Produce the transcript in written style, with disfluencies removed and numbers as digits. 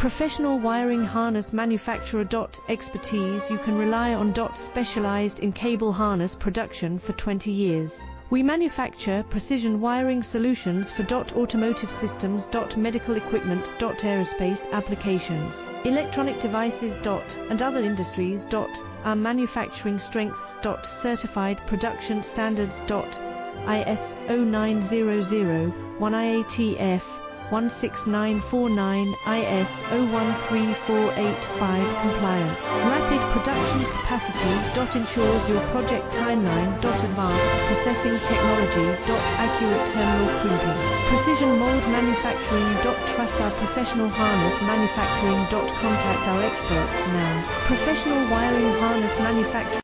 Professional wiring harness manufacturer. Expertise. You can rely on. Specialized in cable harness production for 20 years. We manufacture precision wiring solutions for. Automotive systems. Medical equipment. Aerospace applications. Electronic devices. And other industries. Our manufacturing strengths. Certified production standards. ISO 9001 IATF 16949 IS 013485 compliant. Rapid production capacity. Ensures your project timeline. Advanced processing technology. Accurate terminal crimping. Precision mold manufacturing. Trust our professional harness manufacturing. Contact our experts now. Professional wiring harness manufacturing.